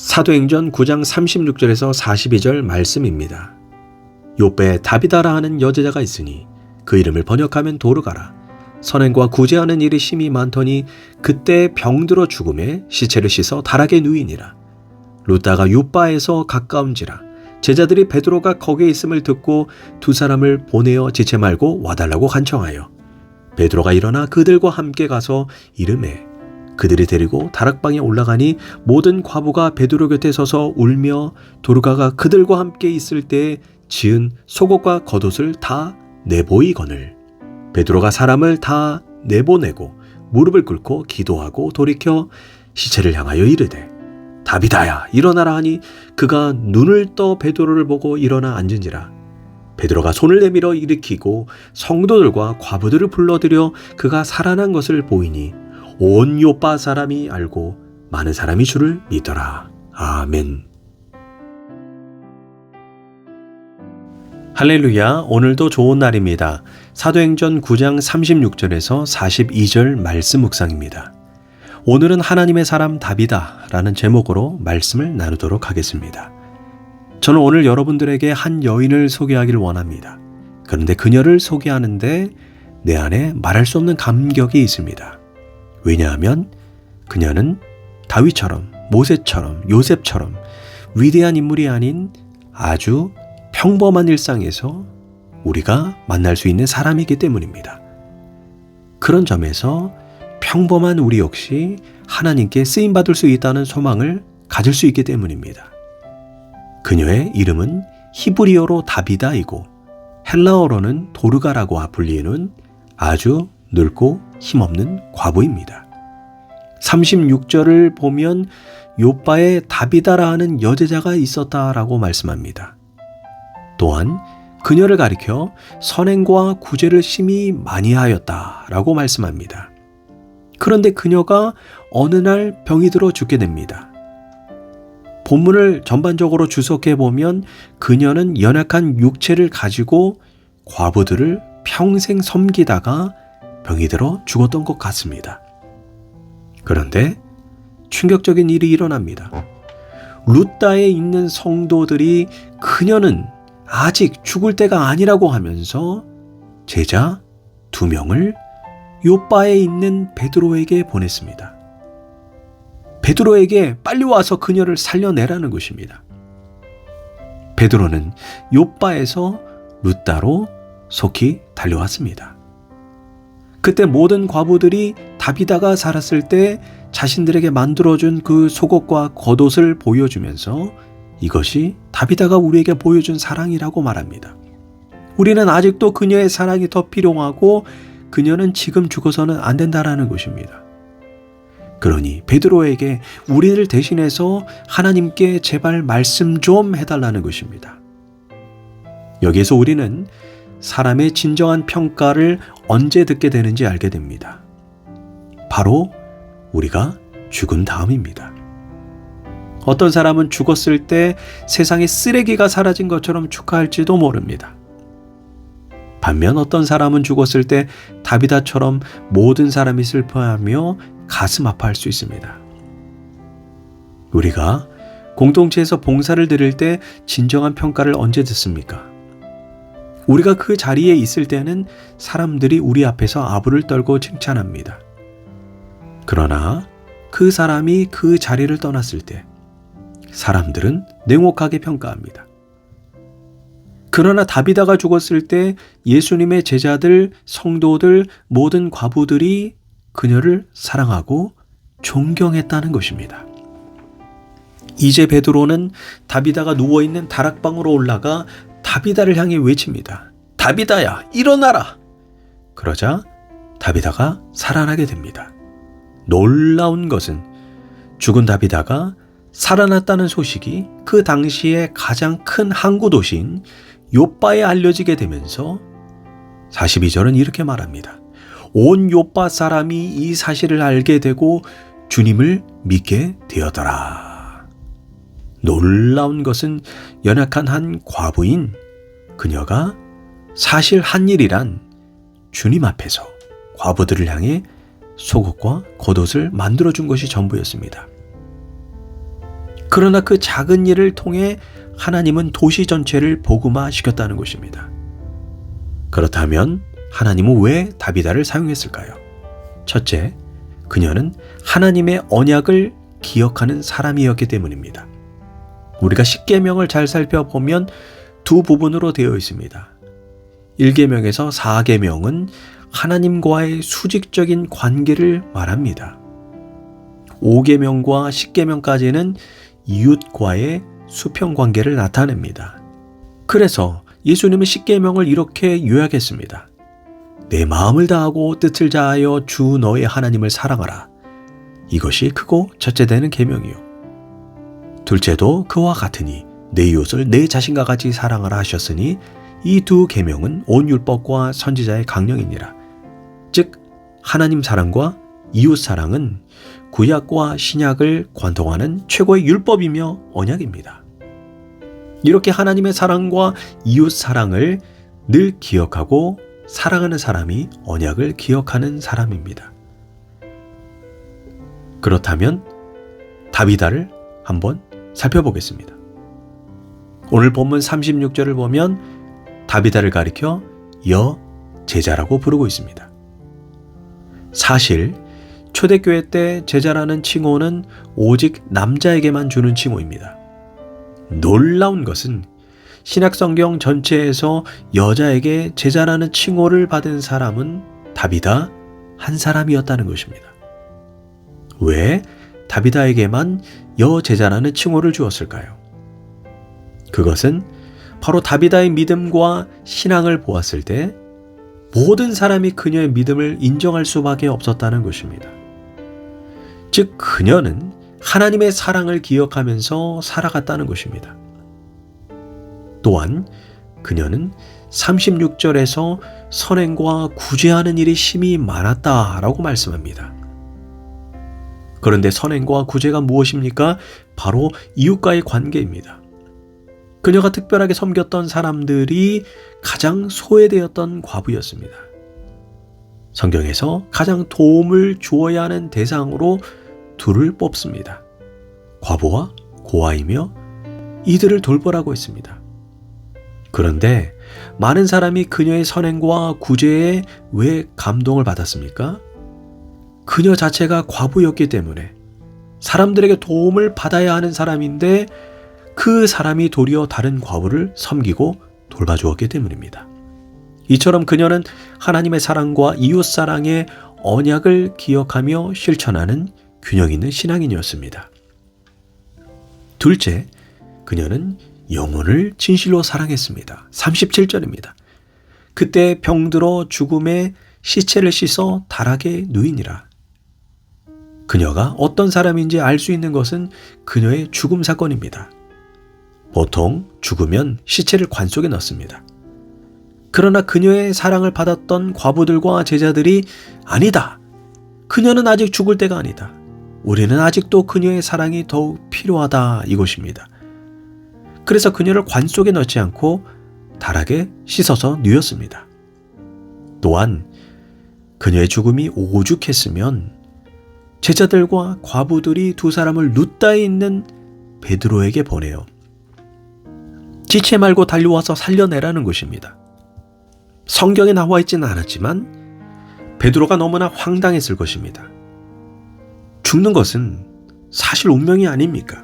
사도행전 9장 36절에서 42절 말씀입니다. 요배에 다비다라 하는 여제자가 있으니 그 이름을 번역하면 도르가라. 선행과 구제하는 일이 심히 많더니 그때 병들어 죽음에 시체를 씻어 다락에 누이니라. 루다가 요바에서 가까운지라. 제자들이 베드로가 거기에 있음을 듣고 두 사람을 보내어 지체 말고 와달라고 간청하여 베드로가 일어나 그들과 함께 가서 이르매 그들이 데리고 다락방에 올라가니 모든 과부가 베드로 곁에 서서 울며 도르가가 그들과 함께 있을 때에 지은 속옷과 겉옷을 다 내보이거늘 베드로가 사람을 다 내보내고 무릎을 꿇고 기도하고 돌이켜 시체를 향하여 이르되 다비다야 일어나라 하니 그가 눈을 떠 베드로를 보고 일어나 앉은지라. 베드로가 손을 내밀어 일으키고 성도들과 과부들을 불러들여 그가 살아난 것을 보이니 온 요빠 사람이 알고 많은 사람이 주를 믿더라. 아멘. 할렐루야. 오늘도 좋은 날입니다. 사도행전 9장 36절에서 42절 말씀 묵상입니다. 오늘은 하나님의 사람 다비다라는 제목으로 말씀을 나누도록 하겠습니다. 저는 오늘 여러분들에게 한 여인을 소개하기를 원합니다. 그런데 그녀를 소개하는데 내 안에 말할 수 없는 감격이 있습니다. 왜냐하면 그녀는 다윗처럼, 모세처럼, 요셉처럼 위대한 인물이 아닌 아주 평범한 일상에서 우리가 만날 수 있는 사람이기 때문입니다. 그런 점에서 평범한 우리 역시 하나님께 쓰임받을 수 있다는 소망을 가질 수 있기 때문입니다. 그녀의 이름은 히브리어로 다비다이고 헬라어로는 도르가라고 불리는 아주 늙고 힘없는 과부입니다. 36절을 보면 요바에 다비다라 하는 여제자가 있었다라고 말씀합니다. 또한 그녀를 가리켜 선행과 구제를 심히 많이 하였다라고 말씀합니다. 그런데 그녀가 어느 날 병이 들어 죽게 됩니다. 본문을 전반적으로 주석해 보면 그녀는 연약한 육체를 가지고 과부들을 평생 섬기다가 병이 들어 죽었던 것 같습니다. 그런데 충격적인 일이 일어납니다. 루다에 있는 성도들이 그녀는 아직 죽을 때가 아니라고 하면서 제자 2명을 요바에 있는 베드로에게 보냈습니다. 베드로에게 빨리 와서 그녀를 살려내라는 것입니다. 베드로는 요바에서 루다로 속히 달려왔습니다. 그때 모든 과부들이 다비다가 살았을 때 자신들에게 만들어준 그 속옷과 겉옷을 보여주면서 이것이 다비다가 우리에게 보여준 사랑이라고 말합니다. 우리는 아직도 그녀의 사랑이 더 필요하고 그녀는 지금 죽어서는 안 된다라는 것입니다. 그러니 베드로에게 우리를 대신해서 하나님께 제발 말씀 좀 해달라는 것입니다. 여기에서 우리는 사람의 진정한 평가를 언제 듣게 되는지 알게 됩니다. 바로 우리가 죽은 다음입니다. 어떤 사람은 죽었을 때 세상에 쓰레기가 사라진 것처럼 축하할지도 모릅니다. 반면 어떤 사람은 죽었을 때 다비다처럼 모든 사람이 슬퍼하며 가슴 아파할 수 있습니다. 우리가 공동체에서 봉사를 드릴 때 진정한 평가를 언제 듣습니까? 우리가 그 자리에 있을 때는 사람들이 우리 앞에서 아부를 떨고 칭찬합니다. 그러나 그 사람이 그 자리를 떠났을 때 사람들은 냉혹하게 평가합니다. 그러나 다비다가 죽었을 때 예수님의 제자들, 성도들, 모든 과부들이 그녀를 사랑하고 존경했다는 것입니다. 이제 베드로는 다비다가 누워있는 다락방으로 올라가 다비다를 향해 외칩니다. 다비다야, 일어나라! 그러자 다비다가 살아나게 됩니다. 놀라운 것은 죽은 다비다가 살아났다는 소식이 그 당시에 가장 큰 항구 도시인 요바에 알려지게 되면서 42절은 이렇게 말합니다. 온 요바 사람이 이 사실을 알게 되고 주님을 믿게 되었더라. 놀라운 것은 연약한 한 과부인 그녀가 사실 한 일이란 주님 앞에서 과부들을 향해 속옷과 겉옷을 만들어준 것이 전부였습니다. 그러나 그 작은 일을 통해 하나님은 도시 전체를 복음화시켰다는 것입니다. 그렇다면 하나님은 왜 다비다를 사용했을까요? 첫째, 그녀는 하나님의 언약을 기억하는 사람이었기 때문입니다. 우리가 십계명을 잘 살펴보면 두 부분으로 되어 있습니다. 1계명에서 4계명은 하나님과의 수직적인 관계를 말합니다. 5계명과 10계명까지는 이웃과의 수평관계를 나타냅니다. 그래서 예수님은 10계명을 이렇게 요약했습니다. 내 마음을 다하고 뜻을 다하여 주 너의 하나님을 사랑하라. 이것이 크고 첫째 되는 계명이요. 둘째도 그와 같으니 내 이웃을 내 자신과 같이 사랑하라 하셨으니 이 두 계명은 온 율법과 선지자의 강령이니라. 즉 하나님 사랑과 이웃 사랑은 구약과 신약을 관통하는 최고의 율법이며 언약입니다. 이렇게 하나님의 사랑과 이웃 사랑을 늘 기억하고 사랑하는 사람이 언약을 기억하는 사람입니다. 그렇다면 다비다를 한번 살펴보겠습니다. 오늘 본문 36절을 보면 다비다를 가리켜 여제자라고 부르고 있습니다. 사실 초대교회 때 제자라는 칭호는 오직 남자에게만 주는 칭호입니다. 놀라운 것은 신약성경 전체에서 여자에게 제자라는 칭호를 받은 사람은 다비다 한 사람이었다는 것입니다. 왜 다비다에게만 여제자라는 칭호를 주었을까요? 그것은 바로 다비다의 믿음과 신앙을 보았을 때 모든 사람이 그녀의 믿음을 인정할 수밖에 없었다는 것입니다. 즉 그녀는 하나님의 사랑을 기억하면서 살아갔다는 것입니다. 또한 그녀는 36절에서 선행과 구제하는 일이 심히 많았다라고 말씀합니다. 그런데 선행과 구제가 무엇입니까? 바로 이웃과의 관계입니다. 그녀가 특별하게 섬겼던 사람들이 가장 소외되었던 과부였습니다. 성경에서 가장 도움을 주어야 하는 대상으로 둘을 뽑습니다. 과부와 고아이며 이들을 돌보라고 했습니다. 그런데 많은 사람이 그녀의 선행과 구제에 왜 감동을 받았습니까? 그녀 자체가 과부였기 때문에 사람들에게 도움을 받아야 하는 사람인데 그 사람이 도리어 다른 과부를 섬기고 돌봐주었기 때문입니다. 이처럼 그녀는 하나님의 사랑과 이웃 사랑의 언약을 기억하며 실천하는 균형 있는 신앙인이었습니다. 둘째, 그녀는 영혼을 진실로 사랑했습니다. 37절입니다. 그때 병들어 죽음에 시체를 씻어 다락에 누이니라. 그녀가 어떤 사람인지 알 수 있는 것은 그녀의 죽음 사건입니다. 보통 죽으면 시체를 관 속에 넣습니다. 그러나 그녀의 사랑을 받았던 과부들과 제자들이 아니다. 그녀는 아직 죽을 때가 아니다. 우리는 아직도 그녀의 사랑이 더욱 필요하다 이것입니다. 그래서 그녀를 관 속에 넣지 않고 다락에 씻어서 누였습니다. 또한 그녀의 죽음이 오죽했으면 제자들과 과부들이 두 사람을 룻다에 있는 베드로에게 보내요. 지체 말고 달려와서 살려내라는 것입니다. 성경에 나와 있지는 않았지만 베드로가 너무나 황당했을 것입니다. 죽는 것은 사실 운명이 아닙니까?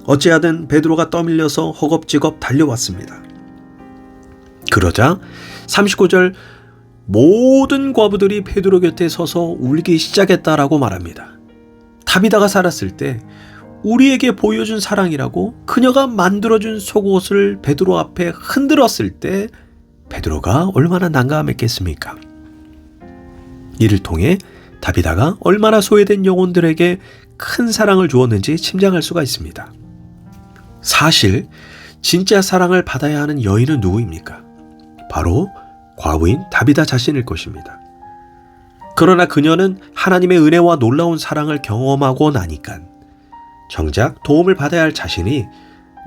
어찌하든 베드로가 떠밀려서 허겁지겁 달려왔습니다. 그러자 39절 모든 과부들이 베드로 곁에 서서 울기 시작했다라고 말합니다. 다비다가 살았을 때 우리에게 보여준 사랑이라고 그녀가 만들어준 속옷을 베드로 앞에 흔들었을 때 베드로가 얼마나 난감했겠습니까? 이를 통해 다비다가 얼마나 소외된 영혼들에게 큰 사랑을 주었는지 짐작할 수가 있습니다. 사실 진짜 사랑을 받아야 하는 여인은 누구입니까? 바로 과부인 다비다 자신일 것입니다. 그러나 그녀는 하나님의 은혜와 놀라운 사랑을 경험하고 나니까 정작 도움을 받아야 할 자신이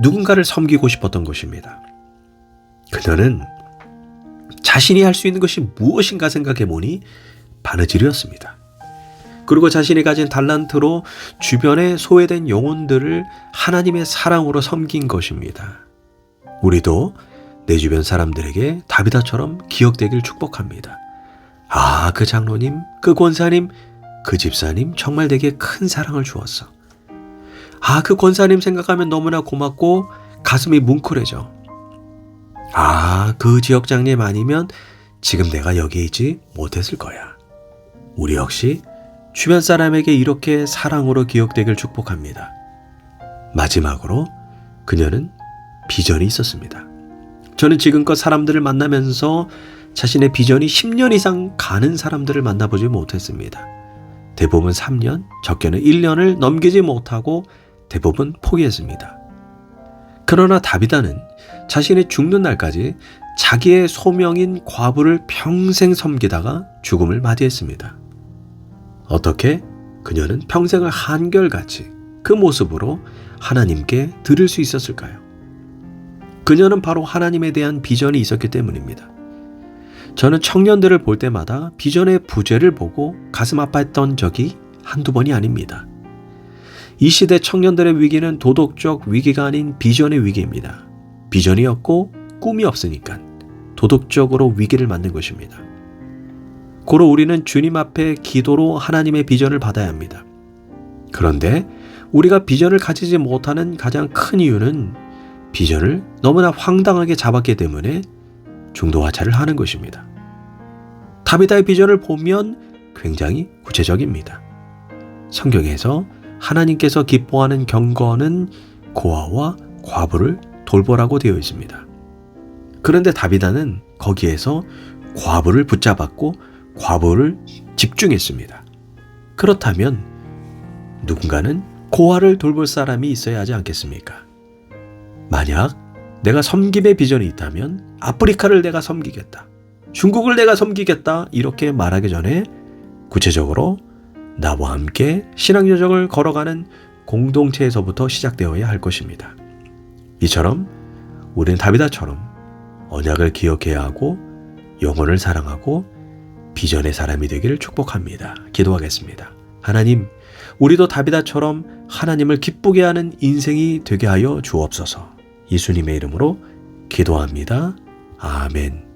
누군가를 섬기고 싶었던 것입니다. 그녀는 자신이 할 수 있는 것이 무엇인가 생각해보니 바느질이었습니다. 그리고 자신이 가진 달란트로 주변에 소외된 영혼들을 하나님의 사랑으로 섬긴 것입니다. 우리도 내 주변 사람들에게 다비다처럼 기억되길 축복합니다. 아, 그 장로님, 그 권사님, 그 집사님 정말 내게 큰 사랑을 주었어. 아, 그 권사님 생각하면 너무나 고맙고 가슴이 뭉클해져. 아, 그 지역장님 아니면 지금 내가 여기 있지 못했을 거야. 우리 역시 주변 사람에게 이렇게 사랑으로 기억되길 축복합니다. 마지막으로 그녀는 비전이 있었습니다. 저는 지금껏 사람들을 만나면서 자신의 비전이 10년 이상 가는 사람들을 만나보지 못했습니다. 대부분 3년, 적게는 1년을 넘기지 못하고 대부분 포기했습니다. 그러나 다비다는 자신이 죽는 날까지 자기의 소명인 과부를 평생 섬기다가 죽음을 맞이했습니다. 어떻게 그녀는 평생을 한결같이 그 모습으로 하나님께 드릴 수 있었을까요? 그녀는 바로 하나님에 대한 비전이 있었기 때문입니다. 저는 청년들을 볼 때마다 비전의 부재를 보고 가슴 아파했던 적이 한두 번이 아닙니다. 이 시대 청년들의 위기는 도덕적 위기가 아닌 비전의 위기입니다. 비전이 없고 꿈이 없으니까 도덕적으로 위기를 맞는 것입니다. 고로 우리는 주님 앞에 기도로 하나님의 비전을 받아야 합니다. 그런데 우리가 비전을 가지지 못하는 가장 큰 이유는 비전을 너무나 황당하게 잡았기 때문에 중도하차를 하는 것입니다. 다비다의 비전을 보면 굉장히 구체적입니다. 성경에서 하나님께서 기뻐하는 경건은 고아와 과부를 돌보라고 되어 있습니다. 그런데 다비다는 거기에서 과부를 붙잡았고 과부를 집중했습니다. 그렇다면 누군가는 고아를 돌볼 사람이 있어야 하지 않겠습니까? 만약 내가 섬김의 비전이 있다면 아프리카를 내가 섬기겠다, 중국을 내가 섬기겠다 이렇게 말하기 전에 구체적으로 나와 함께 신앙 여정을 걸어가는 공동체에서부터 시작되어야 할 것입니다. 이처럼 우리는 다비다처럼 언약을 기억해야 하고 영혼을 사랑하고 비전의 사람이 되기를 축복합니다. 기도하겠습니다. 하나님, 우리도 다비다처럼 하나님을 기쁘게 하는 인생이 되게 하여 주옵소서. 예수님의 이름으로 기도합니다. 아멘.